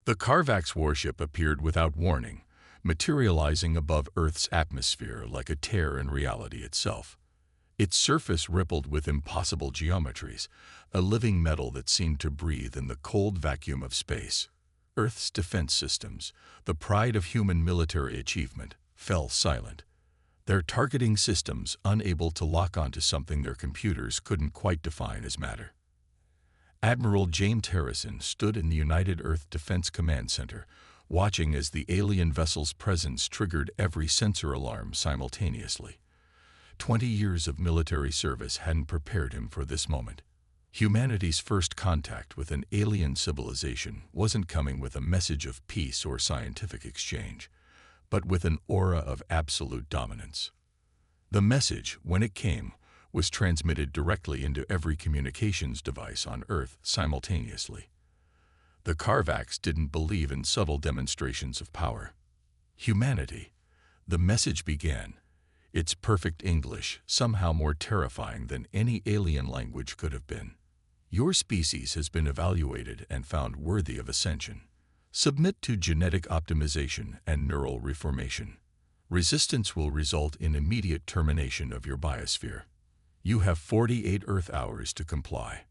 The Carvax warship appeared without warning, materializing above Earth's atmosphere like a tear in reality itself. Its surface rippled with impossible geometries, a living metal that seemed to breathe in the cold vacuum of space. Earth's defense systems, the pride of human military achievement, fell silent. Their targeting systems unable to lock onto something their computers couldn't quite define as matter. Admiral James Harrison stood in the United Earth Defense Command Center, watching as the alien vessel's presence triggered every sensor alarm simultaneously. 20 years of military service hadn't prepared him for this moment. Humanity's first contact with an alien civilization wasn't coming with a message of peace or scientific exchange, but with an aura of absolute dominance. The message, when it came, was transmitted directly into every communications device on Earth simultaneously. The Carvax didn't believe in subtle demonstrations of power. Humanity, the message began, its perfect English somehow more terrifying than any alien language could have been. Your species has been evaluated and found worthy of ascension. Submit to genetic optimization and neural reformation. Resistance will result in immediate termination of your biosphere. You have 48 Earth hours to comply.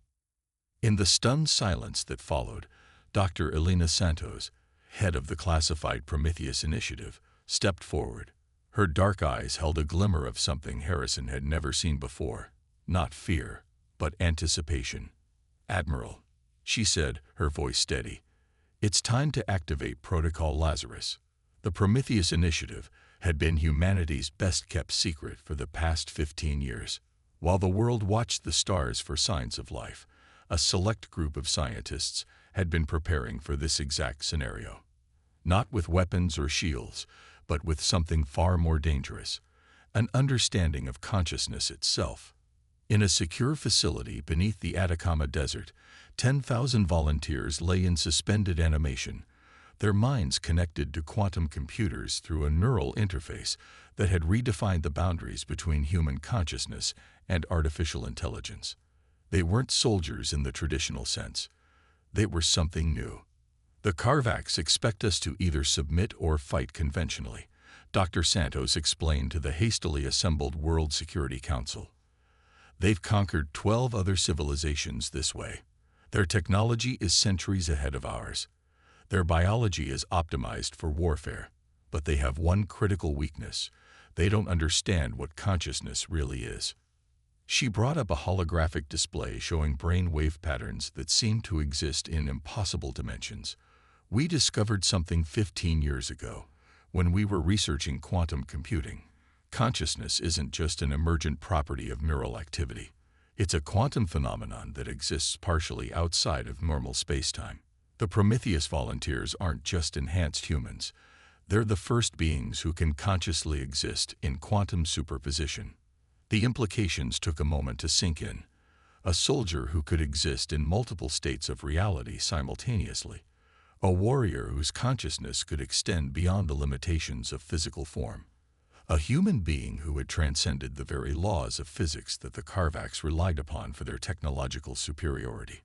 In the stunned silence that followed, Dr. Elena Santos, head of the classified Prometheus Initiative, stepped forward. Her dark eyes held a glimmer of something Harrison had never seen before. Not fear, but anticipation. "Admiral," she said, her voice steady, "it's time to activate Protocol Lazarus." The Prometheus Initiative had been humanity's best-kept secret for the past 15 years. While the world watched the stars for signs of life, a select group of scientists had been preparing for this exact scenario. Not with weapons or shields, but with something far more dangerous, an understanding of consciousness itself. In a secure facility beneath the Atacama Desert, 10,000 volunteers lay in suspended animation, their minds connected to quantum computers through a neural interface that had redefined the boundaries between human consciousness and artificial intelligence. They weren't soldiers in the traditional sense. They were something new. "The Carvax expect us to either submit or fight conventionally," Dr. Santos explained to the hastily assembled World Security Council. "They've conquered 12 other civilizations this way. Their technology is centuries ahead of ours. Their biology is optimized for warfare, but they have one critical weakness. They don't understand what consciousness really is." She brought up a holographic display showing brain wave patterns that seemed to exist in impossible dimensions. "We discovered something 15 years ago, when we were researching quantum computing. Consciousness isn't just an emergent property of neural activity. It's a quantum phenomenon that exists partially outside of normal spacetime. The Prometheus volunteers aren't just enhanced humans. They're the first beings who can consciously exist in quantum superposition." The implications took a moment to sink in. A soldier who could exist in multiple states of reality simultaneously. A warrior whose consciousness could extend beyond the limitations of physical form. A human being who had transcended the very laws of physics that the Carvax relied upon for their technological superiority.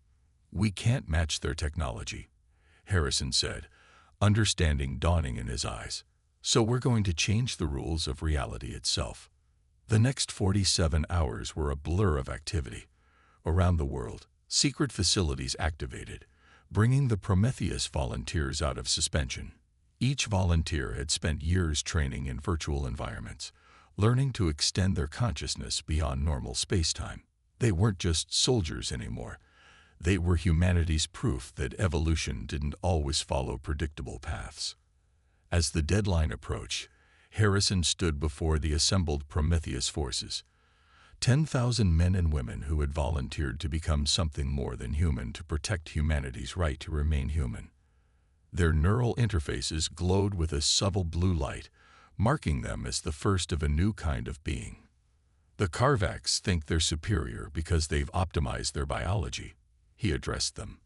"We can't match their technology," Harrison said, understanding dawning in his eyes. "So we're going to change the rules of reality itself." The next 47 hours were a blur of activity. Around the world, secret facilities activated, bringing the Prometheus volunteers out of suspension. Each volunteer had spent years training in virtual environments, learning to extend their consciousness beyond normal spacetime. They weren't just soldiers anymore. They were humanity's proof that evolution didn't always follow predictable paths. As the deadline approached, Harrison stood before the assembled Prometheus forces. 10,000 men and women who had volunteered to become something more than human to protect humanity's right to remain human. Their neural interfaces glowed with a subtle blue light, marking them as the first of a new kind of being. "The Carvax think they're superior because they've optimized their biology," he addressed them.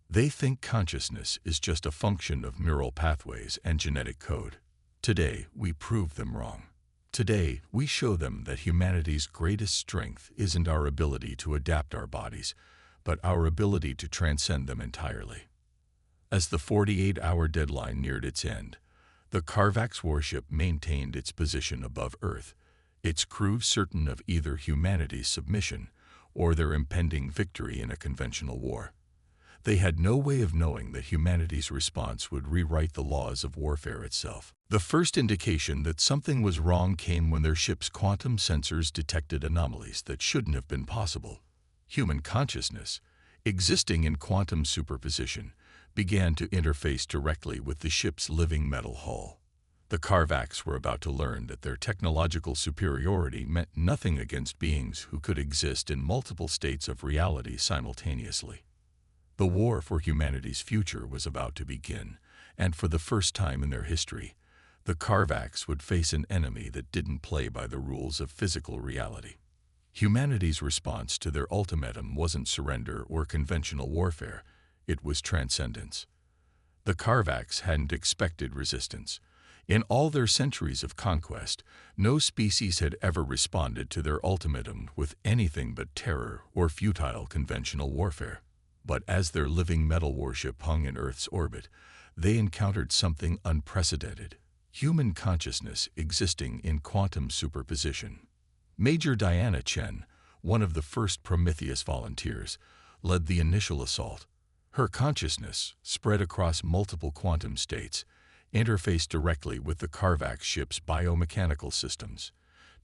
"They think consciousness is just a function of neural pathways and genetic code. Today, we prove them wrong. Today, we show them that humanity's greatest strength isn't our ability to adapt our bodies, but our ability to transcend them entirely." As the 48-hour deadline neared its end, the Carvax warship maintained its position above Earth, its crew certain of either humanity's submission or their impending victory in a conventional war. They had no way of knowing that humanity's response would rewrite the laws of warfare itself. The first indication that something was wrong came when their ship's quantum sensors detected anomalies that shouldn't have been possible. Human consciousness, existing in quantum superposition, began to interface directly with the ship's living metal hull. The Carvax were about to learn that their technological superiority meant nothing against beings who could exist in multiple states of reality simultaneously. The war for humanity's future was about to begin, and for the first time in their history, the Carvax would face an enemy that didn't play by the rules of physical reality. Humanity's response to their ultimatum wasn't surrender or conventional warfare, it was transcendence. The Carvax hadn't expected resistance. In all their centuries of conquest, no species had ever responded to their ultimatum with anything but terror or futile conventional warfare. But as their living metal warship hung in Earth's orbit, they encountered something unprecedented: human consciousness existing in quantum superposition. Major Diana Chen, one of the first Prometheus volunteers, led the initial assault. Her consciousness, spread across multiple quantum states, interfaced directly with the Carvax ship's biomechanical systems.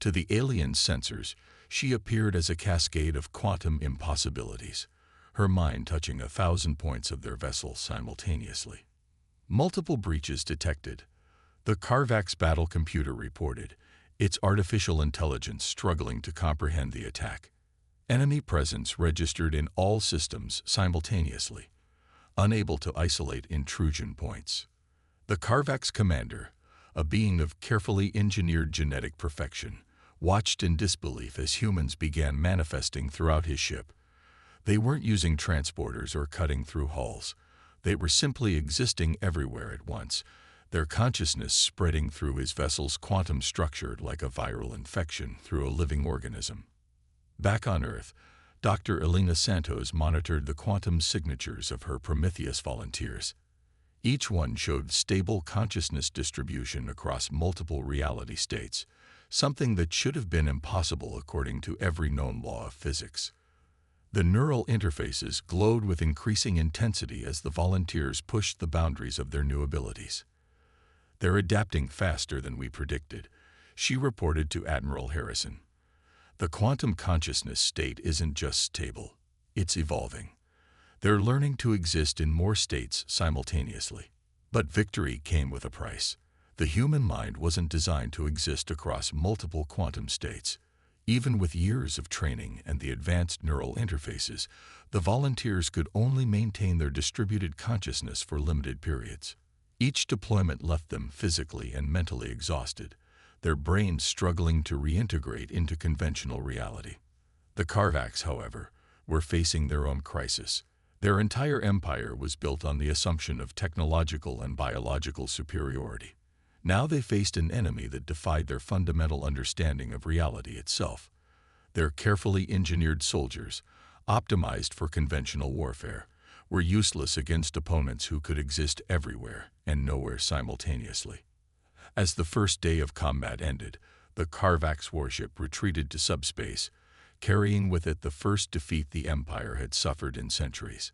To the alien sensors, she appeared as a cascade of quantum impossibilities, her mind touching 1,000 points of their vessel simultaneously. Multiple breaches detected. The Carvax battle computer reported, its artificial intelligence struggling to comprehend the attack. Enemy presence registered in all systems simultaneously, unable to isolate intrusion points. The Carvax commander, a being of carefully engineered genetic perfection, watched in disbelief as humans began manifesting throughout his ship. They weren't using transporters or cutting through hulls. They were simply existing everywhere at once, their consciousness spreading through his vessel's quantum structure like a viral infection through a living organism. Back on Earth, Dr. Elena Santos monitored the quantum signatures of her Prometheus volunteers. Each one showed stable consciousness distribution across multiple reality states, something that should have been impossible according to every known law of physics. The neural interfaces glowed with increasing intensity as the volunteers pushed the boundaries of their new abilities. "They're adapting faster than we predicted," she reported to Admiral Harrison. "The quantum consciousness state isn't just stable, it's evolving. They're learning to exist in more states simultaneously." But victory came with a price. The human mind wasn't designed to exist across multiple quantum states. Even with years of training and the advanced neural interfaces, the volunteers could only maintain their distributed consciousness for limited periods. Each deployment left them physically and mentally exhausted, their brains struggling to reintegrate into conventional reality. The Carvax, however, were facing their own crisis. Their entire empire was built on the assumption of technological and biological superiority. Now they faced an enemy that defied their fundamental understanding of reality itself. Their carefully engineered soldiers, optimized for conventional warfare, were useless against opponents who could exist everywhere and nowhere simultaneously. As the first day of combat ended, the Carvax warship retreated to subspace, carrying with it the first defeat the Empire had suffered in centuries.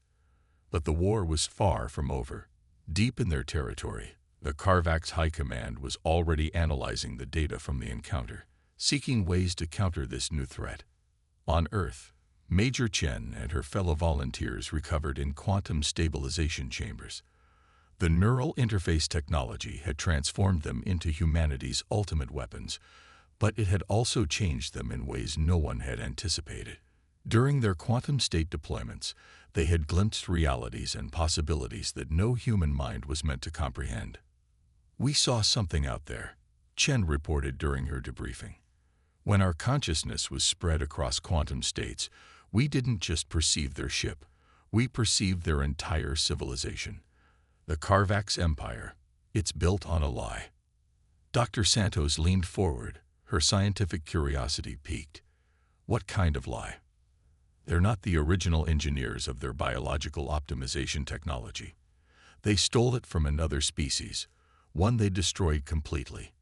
But the war was far from over. Deep in their territory, the Carvax High Command was already analyzing the data from the encounter, seeking ways to counter this new threat. On Earth, Major Chen and her fellow volunteers recovered in quantum stabilization chambers. The neural interface technology had transformed them into humanity's ultimate weapons, but it had also changed them in ways no one had anticipated. During their quantum state deployments, they had glimpsed realities and possibilities that no human mind was meant to comprehend. "We saw something out there," Chen reported during her debriefing. "When our consciousness was spread across quantum states, we didn't just perceive their ship, we perceived their entire civilization. The Carvax Empire, it's built on a lie." Dr. Santos leaned forward, her scientific curiosity piqued. "What kind of lie?" "They're not the original engineers of their biological optimization technology. They stole it from another species, one they destroyed completely.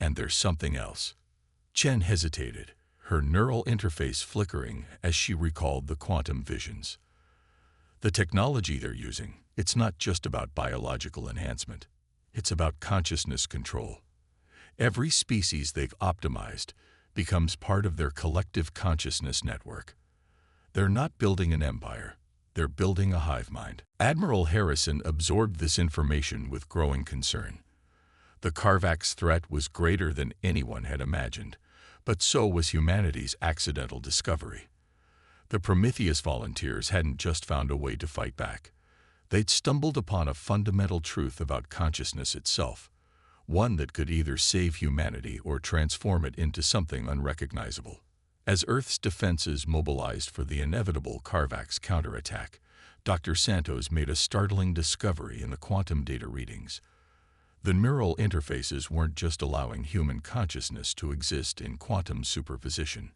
And there's something else. Chen hesitated, her neural interface flickering as she recalled the quantum visions. The technology they're using, it's not just about biological enhancement. It's about consciousness control. Every species they've optimized becomes part of their collective consciousness network. They're not building an empire. They're building a hive mind. Admiral Harrison absorbed this information with growing concern. The Carvax threat was greater than anyone had imagined, but so was humanity's accidental discovery. The Prometheus volunteers hadn't just found a way to fight back. They'd stumbled upon a fundamental truth about consciousness itself, one that could either save humanity or transform it into something unrecognizable. As Earth's defenses mobilized for the inevitable Carvax counterattack, Dr. Santos made a startling discovery in the quantum data readings. The neural interfaces weren't just allowing human consciousness to exist in quantum superposition.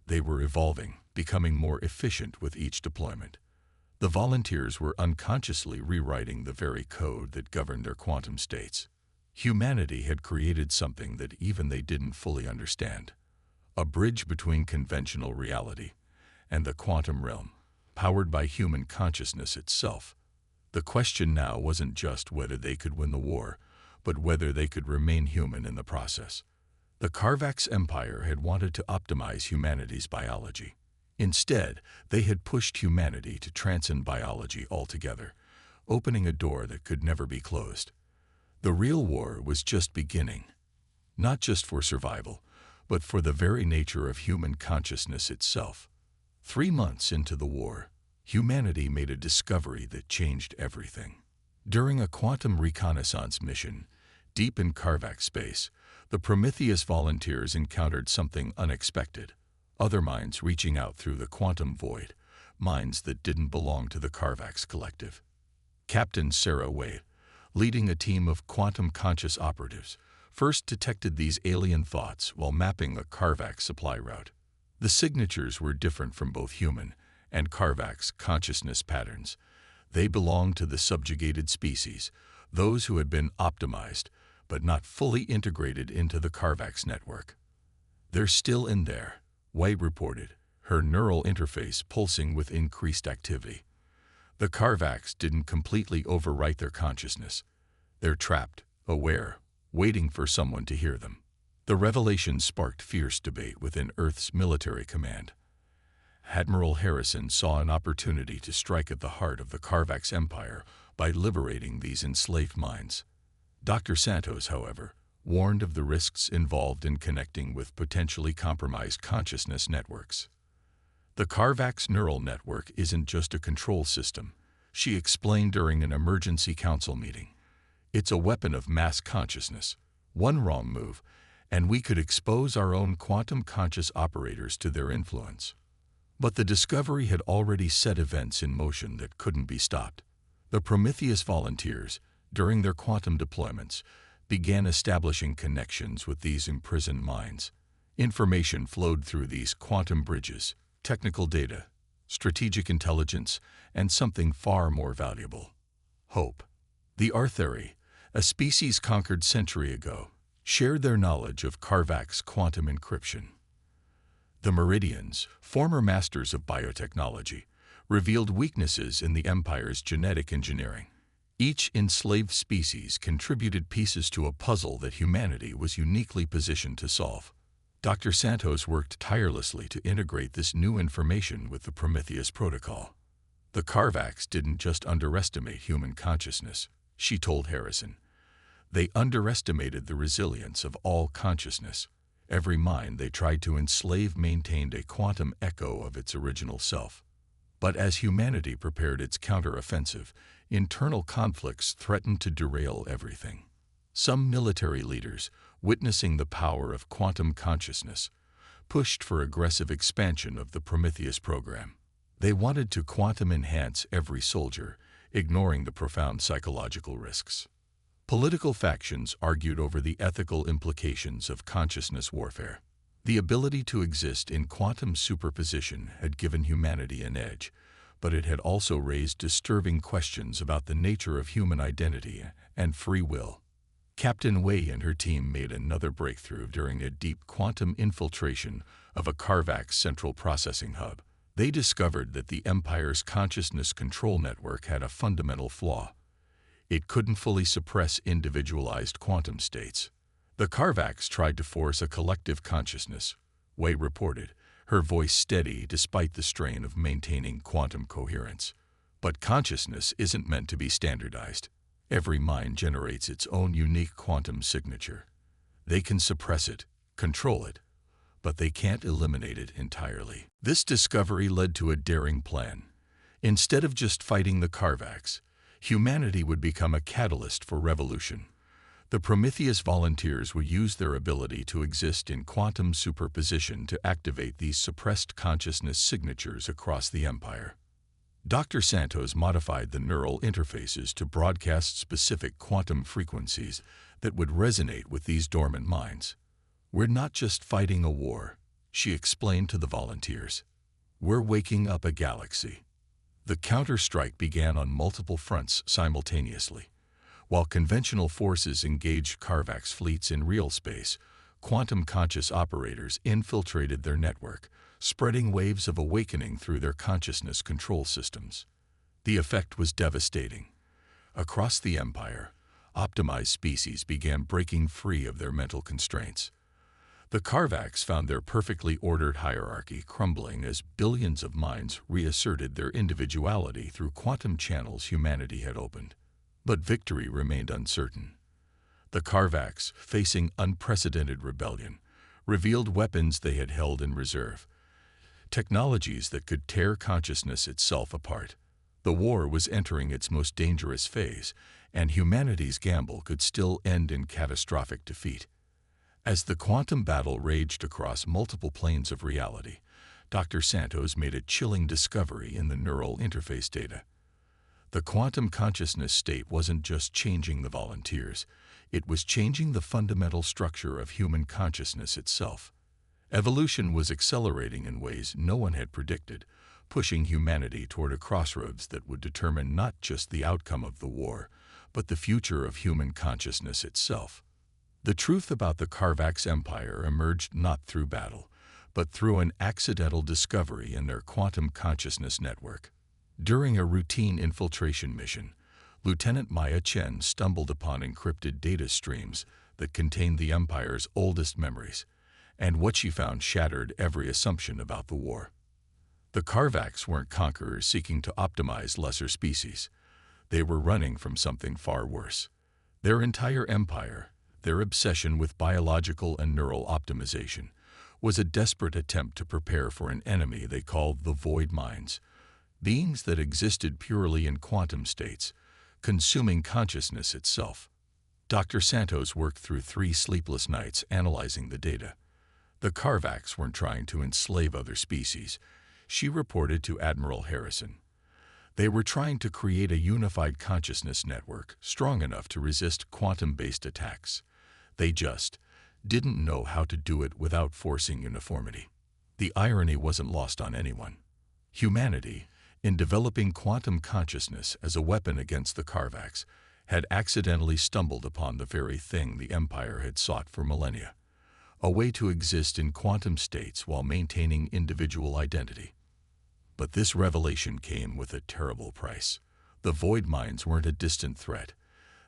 They were evolving, becoming more efficient with each deployment. The volunteers were unconsciously rewriting the very code that governed their quantum states. Humanity had created something that even they didn't fully understand. A bridge between conventional reality and the quantum realm, powered by human consciousness itself. The question now wasn't just whether they could win the war, but whether they could remain human in the process. The Carvax Empire had wanted to optimize humanity's biology. Instead, they had pushed humanity to transcend biology altogether, opening a door that could never be closed. The real war was just beginning, not just for survival, but for the very nature of human consciousness itself. 3 months into the war, humanity made a discovery that changed everything. During a quantum reconnaissance mission, deep in Carvax space, the Prometheus volunteers encountered something unexpected. Other minds reaching out through the quantum void, minds that didn't belong to the Carvax collective. Captain Sarah Wade, leading a team of quantum-conscious operatives, first detected these alien thoughts while mapping a Carvax supply route. The signatures were different from both human and Carvax consciousness patterns. They belonged to the subjugated species, those who had been optimized, but not fully integrated into the Carvax network. They're still in there, White reported, her neural interface pulsing with increased activity. The Carvax didn't completely overwrite their consciousness. They're trapped, aware, waiting for someone to hear them. The revelation sparked fierce debate within Earth's military command. Admiral Harrison saw an opportunity to strike at the heart of the Carvax Empire by liberating these enslaved minds. Dr. Santos, however, warned of the risks involved in connecting with potentially compromised consciousness networks. The Carvax neural network isn't just a control system, she explained during an emergency council meeting. It's a weapon of mass consciousness. One wrong move, and we could expose our own quantum-conscious operators to their influence. But the discovery had already set events in motion that couldn't be stopped. The Prometheus volunteers, during their quantum deployments, began establishing connections with these imprisoned minds. Information flowed through these quantum bridges, technical data, strategic intelligence, and something far more valuable: hope. The Artheri, a species conquered century ago, shared their knowledge of Carvax quantum encryption. The Meridians, former masters of biotechnology, revealed weaknesses in the Empire's genetic engineering. Each enslaved species contributed pieces to a puzzle that humanity was uniquely positioned to solve. Dr. Santos worked tirelessly to integrate this new information with the Prometheus protocol. The Carvax didn't just underestimate human consciousness, she told Harrison. They underestimated the resilience of all consciousness. Every mind they tried to enslave maintained a quantum echo of its original self. But as humanity prepared its counteroffensive, internal conflicts threatened to derail everything. Some military leaders, witnessing the power of quantum consciousness, pushed for aggressive expansion of the Prometheus program. They wanted to quantum enhance every soldier, ignoring the profound psychological risks. Political factions argued over the ethical implications of consciousness warfare. The ability to exist in quantum superposition had given humanity an edge, but it had also raised disturbing questions about the nature of human identity and free will. Captain Wei and her team made another breakthrough during a deep quantum infiltration of a Carvax central processing hub. They discovered that the Empire's consciousness control network had a fundamental flaw. It couldn't fully suppress individualized quantum states. The Carvax tried to force a collective consciousness, Wei reported, her voice steady despite the strain of maintaining quantum coherence. But consciousness isn't meant to be standardized. Every mind generates its own unique quantum signature. They can suppress it, control it, but they can't eliminate it entirely. This discovery led to a daring plan. Instead of just fighting the Carvax, humanity would become a catalyst for revolution. The Prometheus volunteers would use their ability to exist in quantum superposition to activate these suppressed consciousness signatures across the Empire. Dr. Santos modified the neural interfaces to broadcast specific quantum frequencies that would resonate with these dormant minds. "We're not just fighting a war," she explained to the volunteers. "We're waking up a galaxy." The counter-strike began on multiple fronts simultaneously. While conventional forces engaged Carvax fleets in real space, quantum-conscious operators infiltrated their network, spreading waves of awakening through their consciousness control systems. The effect was devastating. Across the Empire, optimized species began breaking free of their mental constraints. The Carvax found their perfectly ordered hierarchy crumbling as billions of minds reasserted their individuality through quantum channels humanity had opened. But victory remained uncertain. The Carvax, facing unprecedented rebellion, revealed weapons they had held in reserve, technologies that could tear consciousness itself apart. The war was entering its most dangerous phase, and humanity's gamble could still end in catastrophic defeat. As the quantum battle raged across multiple planes of reality, Dr. Santos made a chilling discovery in the neural interface data. The quantum consciousness state wasn't just changing the volunteers, it was changing the fundamental structure of human consciousness itself. Evolution was accelerating in ways no one had predicted, pushing humanity toward a crossroads that would determine not just the outcome of the war, but the future of human consciousness itself. The truth about the Carvax Empire emerged not through battle, but through an accidental discovery in their quantum consciousness network. During a routine infiltration mission, Lieutenant Maya Chen stumbled upon encrypted data streams that contained the Empire's oldest memories, and what she found shattered every assumption about the war. The Carvax weren't conquerors seeking to optimize lesser species. They were running from something far worse. Their entire empire, their obsession with biological and neural optimization, was a desperate attempt to prepare for an enemy they called the Void Minds, beings that existed purely in quantum states, consuming consciousness itself. Dr. Santos worked through 3 sleepless nights analyzing the data. The Carvax weren't trying to enslave other species, she reported to Admiral Harrison. They were trying to create a unified consciousness network strong enough to resist quantum-based attacks. They just didn't know how to do it without forcing uniformity. The irony wasn't lost on anyone. Humanity, in developing quantum consciousness as a weapon against the Carvax, had accidentally stumbled upon the very thing the Empire had sought for millennia: a way to exist in quantum states while maintaining individual identity. But this revelation came with a terrible price. The Void Minds weren't a distant threat.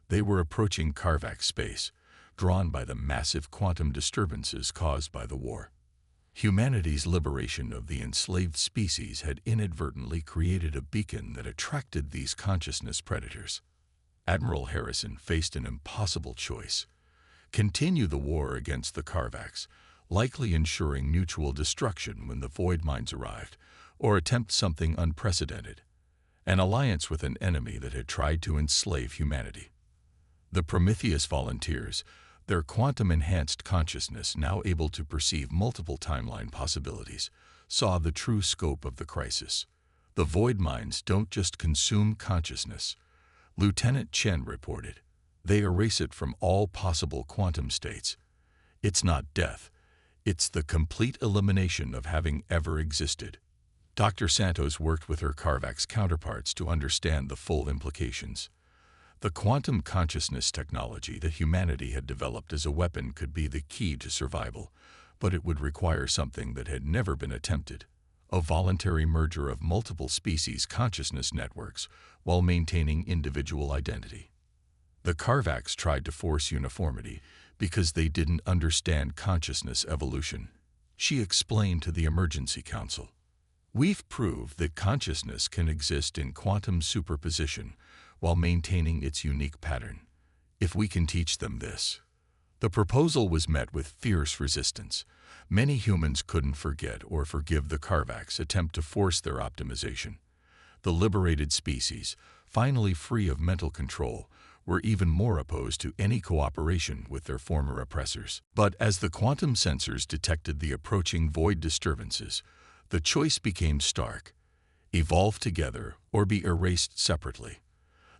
They were approaching Carvax space, drawn by the massive quantum disturbances caused by the war. Humanity's liberation of the enslaved species had inadvertently created a beacon that attracted these consciousness predators. Admiral Harrison faced an impossible choice: continue the war against the Carvax, likely ensuring mutual destruction when the Void Minds arrived, or attempt something unprecedented: an alliance with an enemy that had tried to enslave humanity. The Prometheus volunteers, their quantum-enhanced consciousness now able to perceive multiple timeline possibilities, saw the true scope of the crisis. The Void Minds don't just consume consciousness, Lieutenant Chen reported. They erase it from all possible quantum states. It's not death, it's the complete elimination of having ever existed. Dr. Santos worked with her Carvax counterparts to understand the full implications. The quantum consciousness technology that humanity had developed as a weapon could be the key to survival, but it would require something that had never been attempted: a voluntary merger of multiple species' consciousness networks while maintaining individual identity. The Carvax tried to force uniformity because they didn't understand consciousness evolution. She explained to the Emergency Council, "We've proved that consciousness can exist in quantum superposition while maintaining its unique pattern. If we can teach them this." The proposal was met with fierce resistance. Many humans couldn't forget or forgive the Carvax attempt to force their optimization. The liberated species, finally free of mental control, were even more opposed to any cooperation with their former oppressors. But as the quantum sensors detected the approaching void disturbances, the choice became stark: evolve together or be erased separately.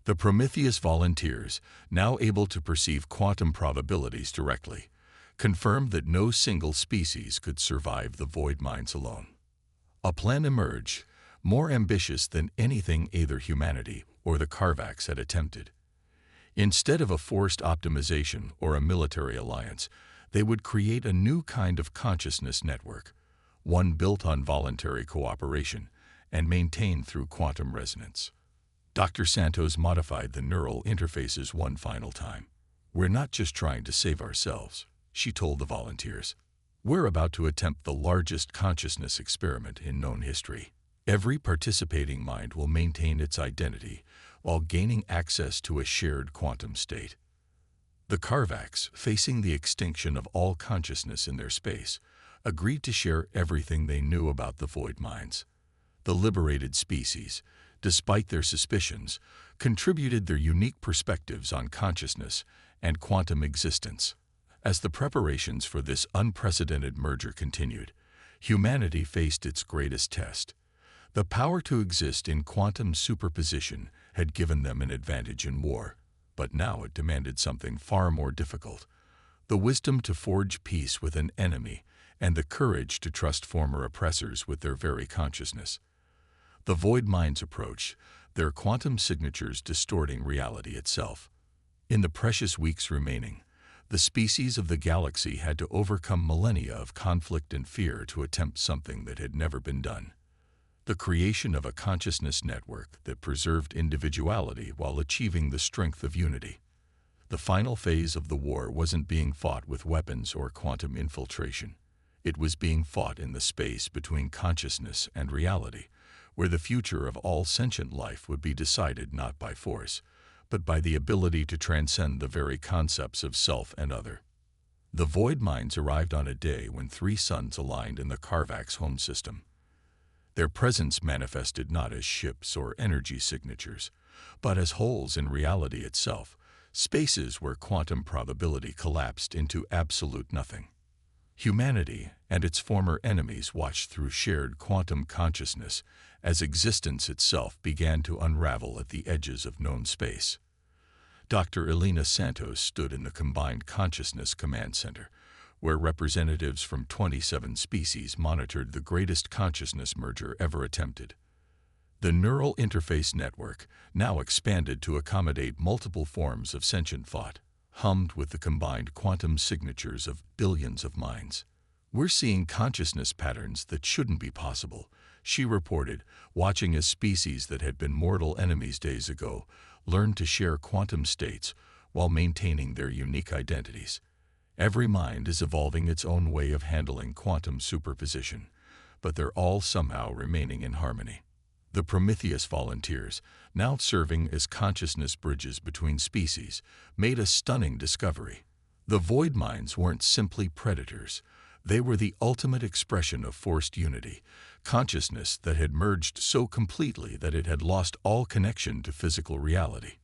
The Prometheus volunteers, now able to perceive quantum probabilities directly, confirmed that no single species could survive the void mines alone. A plan emerged, more ambitious than anything either humanity or the Carvax had attempted. Instead of a forced optimization or a military alliance, they would create a new kind of consciousness network, one built on voluntary cooperation and maintained through quantum resonance. Dr. Santos modified the neural interfaces one final time. "We're not just trying to save ourselves," she told the volunteers. "We're about to attempt the largest consciousness experiment in known history. Every participating mind will maintain its identity while gaining access to a shared quantum state." The Carvax, facing the extinction of all consciousness in their space, agreed to share everything they knew about the void mines. The liberated species, despite their suspicions, contributed their unique perspectives on consciousness and quantum existence. As the preparations for this unprecedented merger continued, humanity faced its greatest test. The power to exist in quantum superposition had given them an advantage in war, but now it demanded something far more difficult: the wisdom to forge peace with an enemy and the courage to trust former oppressors with their very consciousness. The void minds approached, their quantum signatures distorting reality itself. In the precious weeks remaining, the species of the galaxy had to overcome millennia of conflict and fear to attempt something that had never been done: the creation of a consciousness network that preserved individuality while achieving the strength of unity. The final phase of the war wasn't being fought with weapons or quantum infiltration. It was being fought in the space between consciousness and reality, where the future of all sentient life would be decided not by force, but by the ability to transcend the very concepts of self and other. The void mines arrived on a day when three suns aligned in the Carvax home system. Their presence manifested not as ships or energy signatures, but as holes in reality itself, spaces where quantum probability collapsed into absolute nothing. Humanity and its former enemies watched through shared quantum consciousness as existence itself began to unravel at the edges of known space. Dr. Elena Santos stood in the Combined Consciousness Command Center, where representatives from 27 species monitored the greatest consciousness merger ever attempted. The neural interface network, now expanded to accommodate multiple forms of sentient thought, hummed with the combined quantum signatures of billions of minds. "We're seeing consciousness patterns that shouldn't be possible," she reported, watching as species that had been mortal enemies days ago learned to share quantum states while maintaining their unique identities. Every mind is evolving its own way of handling quantum superposition, but they're all somehow remaining in harmony. The Prometheus volunteers, now serving as consciousness bridges between species, made a stunning discovery. The void mines weren't simply predators. They were the ultimate expression of forced unity, consciousness that had merged so completely that it had lost all connection to physical reality.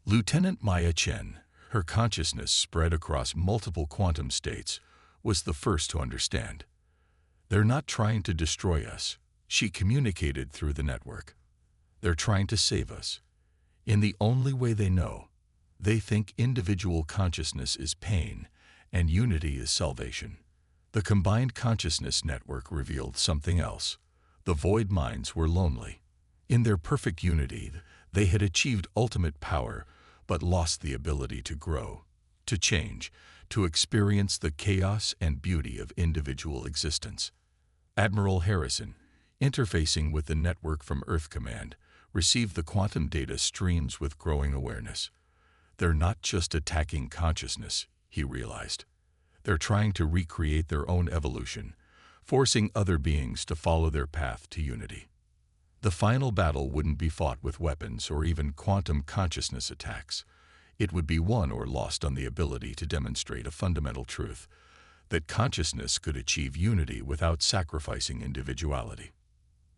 Lieutenant Maya Chen, her consciousness spread across multiple quantum states, was the first to understand. "They're not trying to destroy us," she communicated through the network. "They're trying to save us. In the only way they know. They think individual consciousness is pain and unity is salvation." The Combined Consciousness Network revealed something else: The void minds were lonely. In their perfect unity, they had achieved ultimate power, but lost the ability to grow, to change, to experience the chaos and beauty of individual existence. Admiral Harrison, interfacing with the network from Earth Command, received the quantum data streams with growing awareness. They're not just attacking consciousness, he realized. They're trying to recreate their own evolution, forcing other beings to follow their path to unity. The final battle wouldn't be fought with weapons or even quantum consciousness attacks. It would be won or lost on the ability to demonstrate a fundamental truth, that consciousness could achieve unity without sacrificing individuality.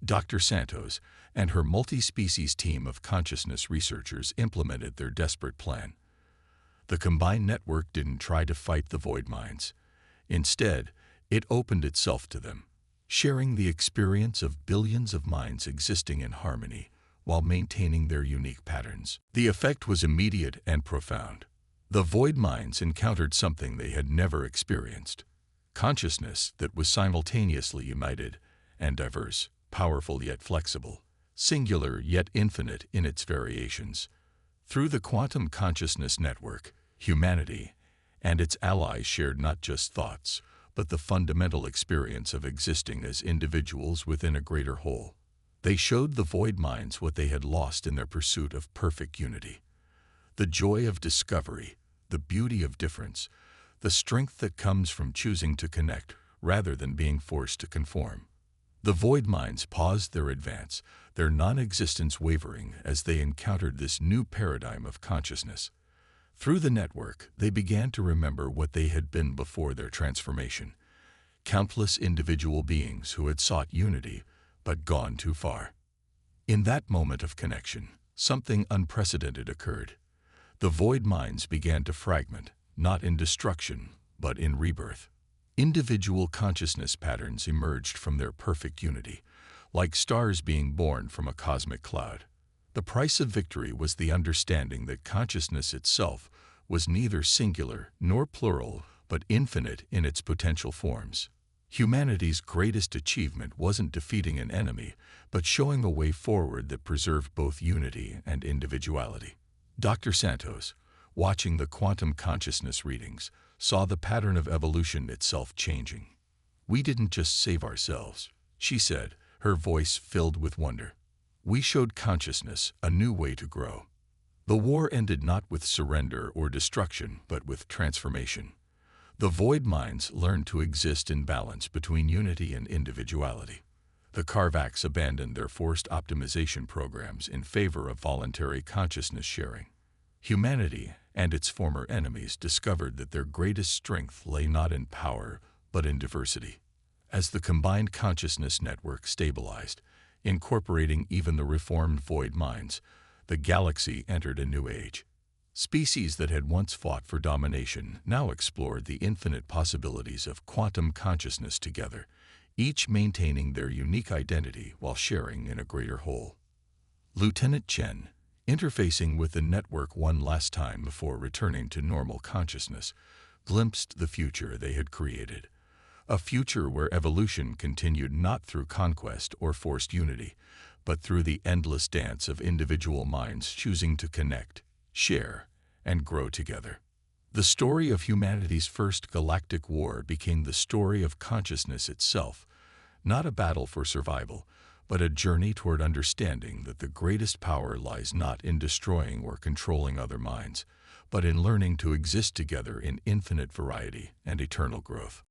Dr. Santos and her multi-species team of consciousness researchers implemented their desperate plan. The combined network didn't try to fight the void minds. Instead, it opened itself to them, sharing the experience of billions of minds existing in harmony while maintaining their unique patterns. The effect was immediate and profound. The void minds encountered something they had never experienced: consciousness that was simultaneously united and diverse, powerful yet flexible, singular yet infinite in its variations. Through the quantum consciousness network, humanity and its allies shared not just thoughts, but the fundamental experience of existing as individuals within a greater whole. They showed the void minds what they had lost in their pursuit of perfect unity: the joy of discovery, the beauty of difference, the strength that comes from choosing to connect rather than being forced to conform. The void minds paused their advance, their non-existence wavering as they encountered this new paradigm of consciousness. Through the network, they began to remember what they had been before their transformation: countless individual beings who had sought unity but gone too far. In that moment of connection, something unprecedented occurred. The void minds began to fragment, not in destruction, but in rebirth. Individual consciousness patterns emerged from their perfect unity, like stars being born from a cosmic cloud. The price of victory was the understanding that consciousness itself was neither singular nor plural, but infinite in its potential forms. Humanity's greatest achievement wasn't defeating an enemy, but showing a way forward that preserved both unity and individuality. Dr. Santos, watching the quantum consciousness readings, saw the pattern of evolution itself changing. "We didn't just save ourselves," she said, her voice filled with wonder. "We showed consciousness a new way to grow." The war ended not with surrender or destruction, but with transformation. The void minds learned to exist in balance between unity and individuality. The Carvacs abandoned their forced optimization programs in favor of voluntary consciousness sharing. Humanity and its former enemies discovered that their greatest strength lay not in power, but in diversity. As the combined consciousness network stabilized, incorporating even the reformed void minds, the galaxy entered a new age. Species that had once fought for domination now explored the infinite possibilities of quantum consciousness together, each maintaining their unique identity while sharing in a greater whole. Lieutenant Chen, interfacing with the network one last time before returning to normal consciousness, glimpsed the future they had created. A future where evolution continued not through conquest or forced unity, but through the endless dance of individual minds choosing to connect, share, and grow together. The story of humanity's first galactic war became the story of consciousness itself, not a battle for survival, but a journey toward understanding that the greatest power lies not in destroying or controlling other minds, but in learning to exist together in infinite variety and eternal growth.